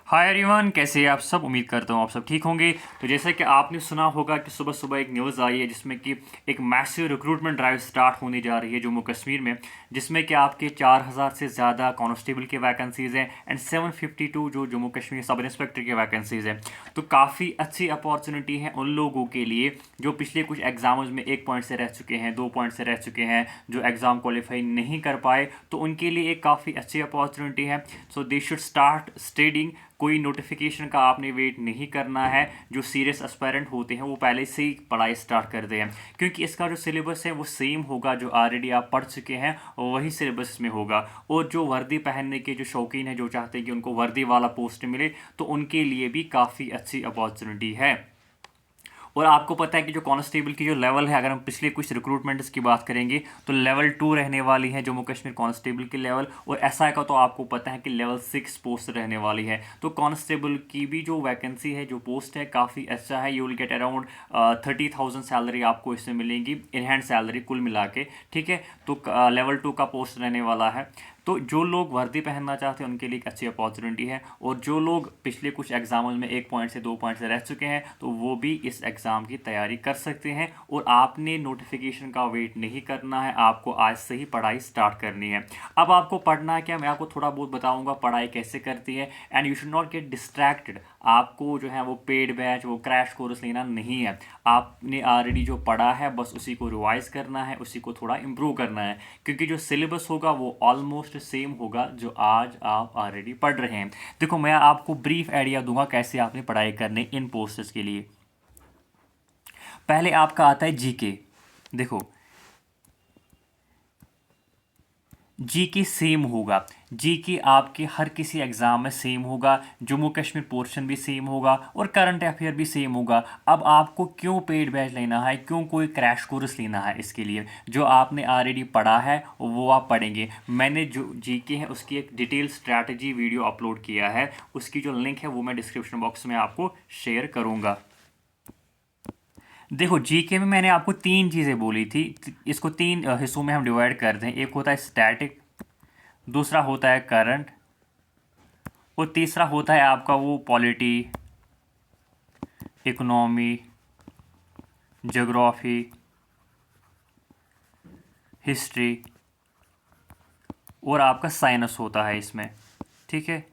Hi everyone, कैसे हैं आप सब। उम्मीद करता हूँ आप सब ठीक होंगे। तो जैसा कि आपने सुना होगा कि सुबह सुबह एक न्यूज़ आई है जिसमें कि एक मैसिव रिक्रूटमेंट ड्राइव स्टार्ट होने जा रही है जम्मू कश्मीर में, जिसमें कि आपके 4000 से ज़्यादा कांस्टेबल की वैकेंसीज़ हैं एंड 752 जो जम्मू कश्मीर सब इंस्पेक्टर की वैकेंसीज़ हैं। तो काफ़ी अच्छी अपॉर्चुनिटी है उन लोगों के लिए जो पिछले कुछ एग्जाम्स में 1 पॉइंट से रह चुके हैं, 2 पॉइंट से रह चुके हैं, जो एग्ज़ाम क्वालिफाई नहीं कर पाए, तो उनके लिए एक काफ़ी अच्छी अपॉर्चुनिटी है। सो दे शुड स्टार्ट स्टडिंग। कोई नोटिफिकेशन का आपने वेट नहीं करना है। जो सीरियस एस्पायरेंट होते हैं वो पहले से ही पढ़ाई स्टार्ट कर दें, क्योंकि इसका जो सिलेबस है वो सेम होगा, जो ऑलरेडी आप पढ़ चुके हैं वही सिलेबस में होगा। और जो वर्दी पहनने के जो शौकीन हैं, जो चाहते हैं कि उनको वर्दी वाला पोस्ट मिले, तो उनके लिए भी काफ़ी अच्छी अपॉर्चुनिटी है। और आपको पता है कि जो कांस्टेबल की जो लेवल है, अगर हम पिछले कुछ रिक्रूटमेंट्स की बात करेंगे तो लेवल 2 रहने वाली है जम्मू कश्मीर कांस्टेबल की लेवल, और एसआई का तो आपको पता है कि लेवल 6 पोस्ट रहने वाली है। तो कांस्टेबल की भी जो वैकेंसी है, जो पोस्ट है, काफ़ी अच्छा है। You will get around 30,000 salary आपको इससे मिलेंगी, इन हैंड सैलरी कुल मिला के। ठीक है, तो लेवल 2 का पोस्ट रहने वाला है। तो जो लोग वर्दी पहनना चाहते हैं उनके लिए एक अच्छी अपॉर्चुनिटी है, और जो लोग पिछले कुछ एग्जामों में 1 पॉइंट से 2 पॉइंट से रह चुके हैं तो वो भी इस एग्ज़ाम की तैयारी कर सकते हैं। और आपने नोटिफिकेशन का वेट नहीं करना है, आपको आज से ही पढ़ाई स्टार्ट करनी है। अब आपको पढ़ना है क्या, मैं आपको थोड़ा बहुत बताऊंगा पढ़ाई कैसे करती है। And you should not get distracted. आपको जो है वो पेड बैच, वो क्रैश कोर्स लेना नहीं है। आपने ऑलरेडी जो पढ़ा है बस उसी को रिवाइज करना है, उसी को थोड़ा इम्प्रूव करना है, क्योंकि जो सिलेबस होगा वो ऑलमोस्ट सेम होगा जो आज आप ऑलरेडी पढ़ रहे हैं। देखो, मैं आपको ब्रीफ आइडिया दूंगा कैसे आपने पढ़ाई करनी इन पोस्ट्स के लिए। पहले आपका आता है जीके। देखो, जीके सेम होगा। जीके आपके हर किसी एग्ज़ाम में सेम होगा, जम्मू कश्मीर पोर्शन भी सेम होगा और करंट अफेयर भी सेम होगा। अब आपको क्यों पेड बैच लेना है, क्यों कोई क्रैश कोर्स लेना है? इसके लिए जो आपने ऑलरेडी पढ़ा है वो आप पढ़ेंगे। मैंने जो जीके है उसकी एक डिटेल स्ट्रैटेजी वीडियो अपलोड किया है, उसकी जो लिंक है वो मैं डिस्क्रिप्शन बॉक्स में आपको शेयर करूँगा। देखो, जीके में मैंने आपको 3 चीज़ें बोली थी। इसको 3 हिस्सों में हम डिवाइड करते हैं। एक होता है स्टैटिक, दूसरा होता है करंट, और तीसरा होता है आपका वो पॉलिटी, इकोनॉमी, ज्योग्राफी, हिस्ट्री, और आपका साइंस होता है इसमें। ठीक है,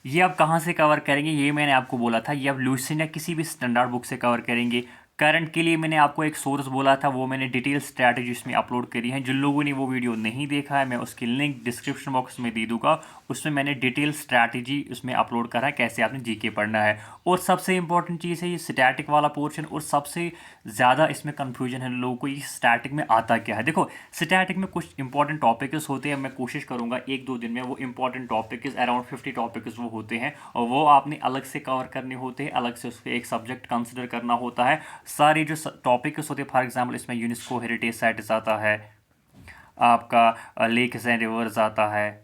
ये आप कहाँ से कवर करेंगे, ये मैंने आपको बोला था, ये आप लूसेंट या किसी भी स्टैंडर्ड बुक से कवर करेंगे। करंट के लिए मैंने आपको एक सोर्स बोला था, वो मैंने डिटेल स्ट्रैटेजी इसमें अपलोड करी है। जिन लोगों ने वो वीडियो नहीं देखा है, मैं उसकी लिंक डिस्क्रिप्शन बॉक्स में दे दूंगा। उसमें मैंने डिटेल स्ट्रैटेजी उसमें अपलोड करा है कैसे आपने जीके पढ़ना है। और सबसे इंपॉर्टेंट चीज़ है ये स्टैटिक वाला पोर्शन, और सबसे ज़्यादा इसमें कन्फ्यूजन है लोगों को, ये स्टैटिक में आता क्या है। देखो, स्टैटिक में कुछ इंपॉर्टेंट टॉपिक्स होते हैं, मैं कोशिश करूँगा 1-2 दिन में वो इंपॉर्टेंट टॉपिक्स अराउंड 50 टॉपिक्स वो होते हैं, और वो आपने अलग से कवर करने होते हैं, अलग से उसको एक सब्जेक्ट कंसिडर करना होता है। सारे जो टॉपिक्स होते हैं, फॉर एग्जांपल इसमें यूनेस्को हेरिटेज साइट्स आता है, आपका लेक्स एंड रिवर्स आता है,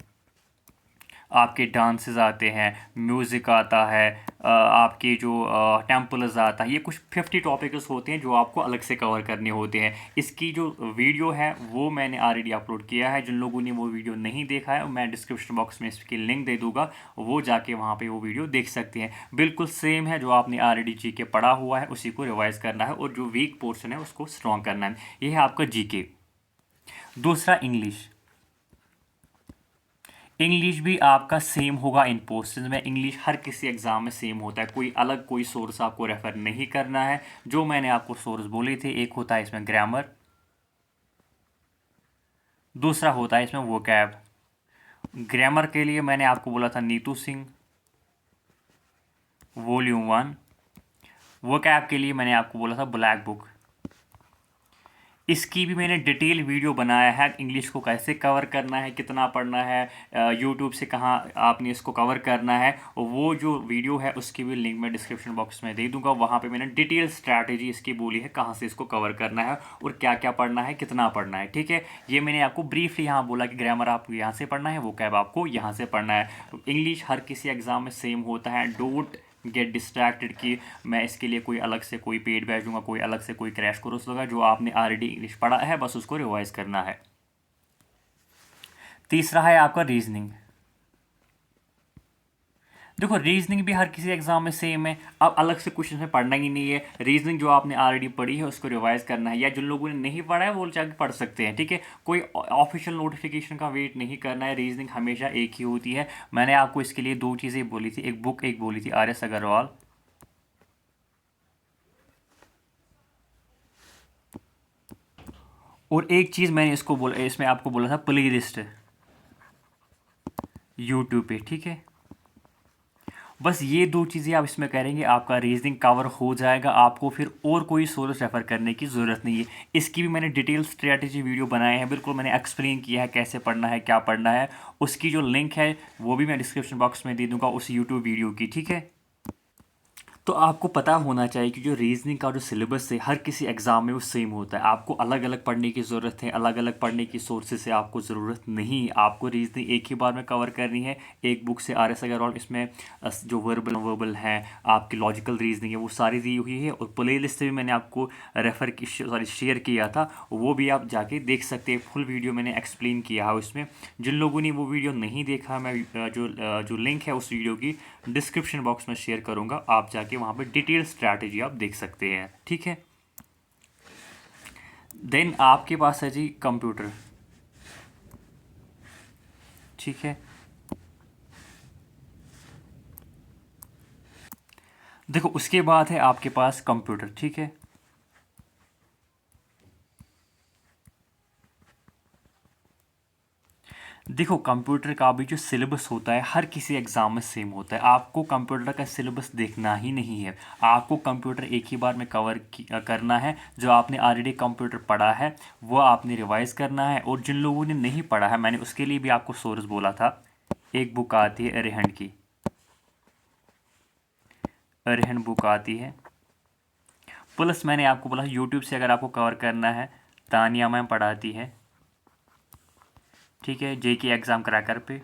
आपके डांसेस आते हैं, म्यूज़िक आता है, आपके जो टेम्पल्स आता है। ये कुछ 50 टॉपिक्स होते हैं जो आपको अलग से कवर करने होते हैं। इसकी जो वीडियो है वो मैंने ऑलरेडी अपलोड किया है। जिन लोगों ने वो वीडियो नहीं देखा है, मैं डिस्क्रिप्शन बॉक्स में इसकी लिंक दे दूंगा, वो जाके वहाँ पे वो वीडियो देख सकते हैं। बिल्कुल सेम है, जो आपने ऑलरेडी जीके पढ़ा हुआ है उसी को रिवाइज करना है, और जो वीक पोर्शन है उसको स्ट्रॉन्ग करना है। ये है आपका जीके। दूसरा इंग्लिश। इंग्लिश भी आपका सेम होगा इन पोस्ट्स में। इंग्लिश हर किसी एग्जाम में सेम होता है, कोई अलग कोई सोर्स आपको रेफर नहीं करना है। जो मैंने आपको सोर्स बोले थे, एक होता है इसमें ग्रामर, दूसरा होता है इसमें वोकैब। ग्रामर के लिए मैंने आपको बोला था नीतू सिंह, वॉल्यूम 1। वोकैब के लिए मैंने आपको बोला था ब्लैक बुक। इसकी भी मैंने डिटेल वीडियो बनाया है, इंग्लिश को कैसे कवर करना है, कितना पढ़ना है, यूट्यूब से कहाँ आपने इसको कवर करना है। वो जो वीडियो है उसकी भी लिंक मैं डिस्क्रिप्शन बॉक्स में दे दूंगा। वहाँ पे मैंने डिटेल स्ट्रैटेजी इसकी बोली है, कहाँ से इसको कवर करना है और क्या क्या पढ़ना है, कितना पढ़ना है। ठीक है, ये मैंने आपको ब्रीफली यहाँ बोला कि ग्रामर आपको यहाँ से पढ़ना है, वो कैब आपको यहाँ से पढ़ना है। इंग्लिश हर किसी एग्जाम में सेम होता है। डोंट गेट डिस्ट्रैक्टेड कि मैं इसके लिए कोई अलग से कोई पेड बैच दूंगा, कोई अलग से कोई क्रैश कोर्स दूंगा। जो आपने ऑलरेडी इंग्लिश पढ़ा है बस उसको रिवाइज करना है। तीसरा है आपका रीजनिंग। देखो रीजनिंग भी हर किसी एग्जाम में सेम है, अब अलग से क्वेश्चन में पढ़ना ही नहीं है। रीजनिंग जो आपने ऑलरेडी पढ़ी है उसको रिवाइज करना है, या जिन लोगों ने नहीं पढ़ा है वो जाके पढ़ सकते हैं, ठीक है। कोई ऑफिशियल नोटिफिकेशन का वेट नहीं करना है, रीजनिंग हमेशा एक ही होती है। मैंने आपको इसके लिए दो चीज़ें बोली थी, एक बुक एक बोली थी RS अग्रवाल, और एक चीज़ मैंने इसको बोला, इसमें आपको बोला था प्ले लिस्ट यूट्यूब पे, ठीक है। बस ये दो चीज़ें आप इसमें करेंगे, आपका रीजनिंग कवर हो जाएगा, आपको फिर और कोई सोर्स रेफ़र करने की ज़रूरत नहीं है। इसकी भी मैंने डिटेल स्ट्रेटजी वीडियो बनाए हैं, बिल्कुल मैंने एक्सप्लेन किया है कैसे पढ़ना है, क्या पढ़ना है। उसकी जो लिंक है वो भी मैं डिस्क्रिप्शन बॉक्स में दे दूँगा उस यूट्यूब वीडियो की, ठीक है। तो आपको पता होना चाहिए कि जो रीजनिंग का जो सिलेबस है हर किसी एग्ज़ाम में वो सेम होता है। आपको अलग अलग पढ़ने की ज़रूरत है, अलग अलग पढ़ने की सोर्सेज से आपको ज़रूरत नहीं। आपको रीजनिंग एक ही बार में कवर करनी है, एक बुक से RS अग्रवाल। इसमें जो वर्बल वर्बल हैं, आपकी लॉजिकल रीजनिंग है, वो सारी दी हुई है। और प्ले लिस्ट से भी मैंने आपको शेयर किया था, वो भी आप जाके देख सकते हैं। फुल वीडियो मैंने एक्सप्लेन किया है उसमें। जिन लोगों ने वो वीडियो नहीं देखा, मैं जो लिंक है उस वीडियो की डिस्क्रिप्शन बॉक्स में शेयर करूंगा, आप जाके वहाँ पे डिटेल स्ट्रैटेजी आप देख सकते हैं, ठीक है। देन आपके पास है जी कंप्यूटर, ठीक है। देखो उसके बाद है आपके पास कंप्यूटर, ठीक है। देखो कंप्यूटर का भी जो सिलेबस होता है हर किसी एग्ज़ाम में सेम होता है। आपको कंप्यूटर का सिलेबस देखना ही नहीं है, आपको कंप्यूटर एक ही बार में कवर करना है। जो आपने ऑलरेडी कंप्यूटर पढ़ा है वो आपने रिवाइज करना है, और जिन लोगों ने नहीं पढ़ा है मैंने उसके लिए भी आपको सोर्स बोला था। एक बुक आती है अरिहंत की, अरिहंत बुक आती है। प्लस मैंने आपको बोला यूट्यूब से अगर आपको कवर करना है, तानिया मैम पढ़ाती है, ठीक है, JK एग्ज़ाम क्रैकर पे।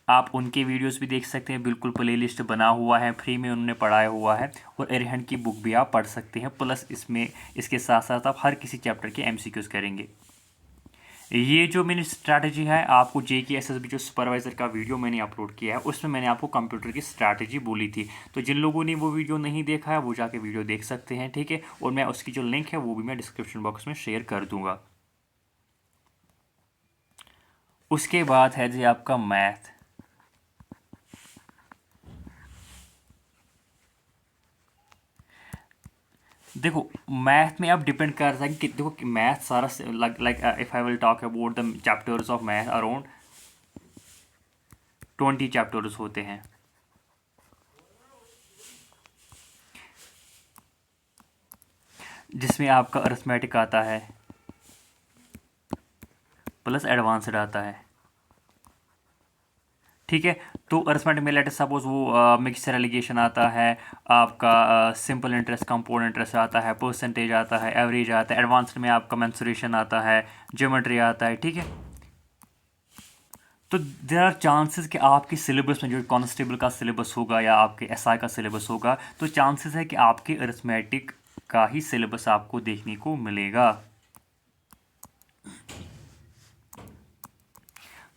आप उनके वीडियोस भी देख सकते हैं, बिल्कुल प्लेलिस्ट बना हुआ है, फ्री में उन्होंने पढ़ाया हुआ है। और अरिहंत की बुक भी आप पढ़ सकते हैं। प्लस इसमें इसके साथ साथ आप हर किसी चैप्टर के MCQs करेंगे। ये जो मेरी स्ट्रैटेजी है, आपको JK SSB जो सुपरवाइज़र का वीडियो मैंने अपलोड किया है उसमें मैंने आपको कंप्यूटर की स्ट्रैटेजी बोली थी। तो जिन लोगों ने वो वीडियो नहीं देखा है वो जाके वीडियो देख सकते हैं, ठीक है। और मैं उसकी जो लिंक है वो भी मैं डिस्क्रिप्शन बॉक्स में शेयर कर दूँगा। उसके बाद है जी आपका मैथ। देखो मैथ में अब डिपेंड करता है कि देखो मैथ सारा like if I will talk about the chapters of math, around 20 chapters होते हैं। जिसमें आपका अरिथमेटिक आता है प्लस एडवांस्ड आता है, ठीक है। तो अरिथमेटिक में लेट सपोज वो मिक्सचर एलिगेशन आता है, आपका सिंपल इंटरेस्ट, कंपाउंड इंटरेस्ट आता है, परसेंटेज आता है, एवरेज आता है। एडवांस्ड में आपका मेंसुरेशन आता है, ज्योमेट्री आता है, ठीक है। तो देर आर चांसेस कि आपके सिलेबस में जो कांस्टेबल का सिलेबस होगा या आपके SI का सिलेबस होगा, तो चांसेस है कि आपके अरिथमेटिक का ही सिलेबस आपको देखने को मिलेगा।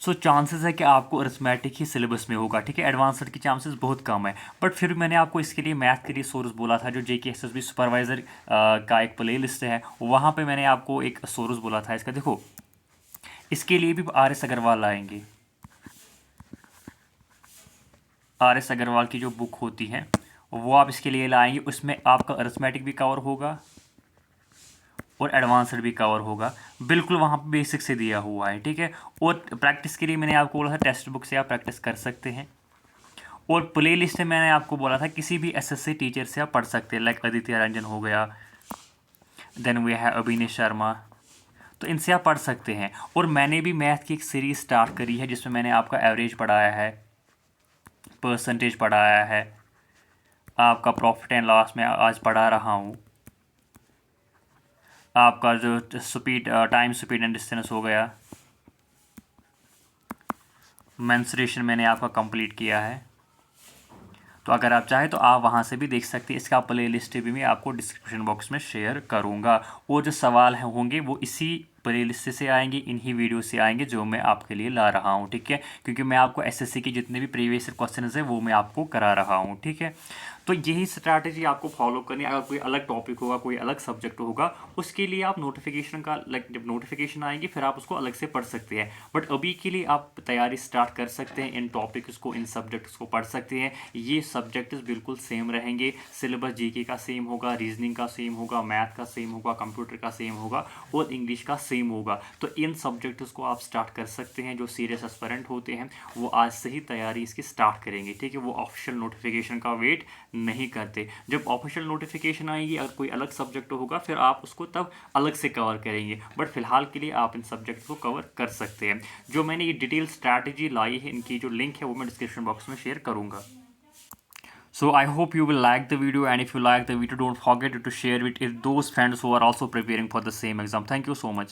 सो चांसेस है कि आपको अरिथमेटिक ही सिलेबस में होगा, ठीक है। एडवांस्ड की चांसेस बहुत कम है। बट फिर मैंने आपको इसके लिए मैथ के लिए सोर्स बोला था, जो JK SSB सुपरवाइज़र का एक प्ले लिस्ट है, वहाँ पे मैंने आपको एक सोर्स बोला था इसका। देखो इसके लिए भी RS अग्रवाल आएंगे। RS अग्रवाल की जो बुक होती है वो आप इसके लिए लाएंगे, उसमें आपका अरिथमेटिक भी कवर होगा और एडवांस्ड भी कवर होगा। बिल्कुल वहाँ पे बेसिक से दिया हुआ है, ठीक है। और प्रैक्टिस के लिए मैंने आपको बोला था टेक्स्ट बुक से आप प्रैक्टिस कर सकते हैं। और प्ले लिस्ट में मैंने आपको बोला था किसी भी SSC टीचर से आप पढ़ सकते हैं, लाइक आदित्य रंजन हो गया, देन वी है अभिनेश शर्मा, तो इनसे आप पढ़ सकते हैं। और मैंने भी मैथ की एक सीरीज स्टार्ट करी है जिसमें मैंने आपका एवरेज पढ़ाया है, परसेंटेज पढ़ाया है, आपका प्रॉफिट एंड लॉस में आज पढ़ा रहा हूँ, आपका जो speed time speed and distance हो गया, मेंसुरेशन मैंने आपका कंप्लीट किया है। तो अगर आप चाहें तो आप वहाँ से भी देख सकते हैं। इसका प्ले लिस्ट भी मैं आपको डिस्क्रिप्शन बॉक्स में शेयर करूँगा। वो जो सवाल हैं होंगे वो इसी प्लेलिस्ट से आएंगे, इन्हीं वीडियो से आएंगे जो मैं आपके लिए ला रहा हूँ, ठीक है। क्योंकि मैं आपको एसएससी के जितने भी प्रीवियस क्वेश्चन हैं वो मैं आपको करा रहा हूँ, ठीक है। तो यही स्ट्रैटेजी आपको फॉलो करनी है। अगर कोई अलग टॉपिक होगा, कोई अलग सब्जेक्ट होगा, उसके लिए आप नोटिफिकेशन का जब नोटिफिकेशन आएंगे फिर आप उसको अलग से पढ़ सकते हैं। बट अभी के लिए आप तैयारी स्टार्ट कर सकते हैं, इन टॉपिक्स को, इन सब्जेक्ट्स को पढ़ सकते हैं। ये सब्जेक्ट्स बिल्कुल सेम रहेंगे, सिलेबस जीके का सेम होगा, रीजनिंग का सेम होगा, मैथ का सेम होगा, कंप्यूटर का सेम होगा और इंग्लिश का सेम होगा। तो इन सब्जेक्ट्स को आप स्टार्ट कर सकते हैं। जो सीरियस एस्पिरेंट होते हैं वो आज से ही तैयारी इसकी स्टार्ट करेंगे, ठीक है। वो ऑफिशियल नोटिफिकेशन का वेट नहीं करते। जब ऑफिशियल नोटिफिकेशन आएगी, अगर कोई अलग सब्जेक्ट होगा फिर आप उसको तब अलग से कवर करेंगे। बट फिलहाल के लिए आप इन सब्जेक्ट को कवर कर सकते हैं। जो मैंने ये डिटेल स्ट्रैटेजी लाई है, इनकी जो लिंक है वो मैं डिस्क्रिप्शन बॉक्स में शेयर करूंगा। So I hope you will like the video, and if you like the video, don't forget to share it with those friends who are also preparing for the same exam. Thank you so much.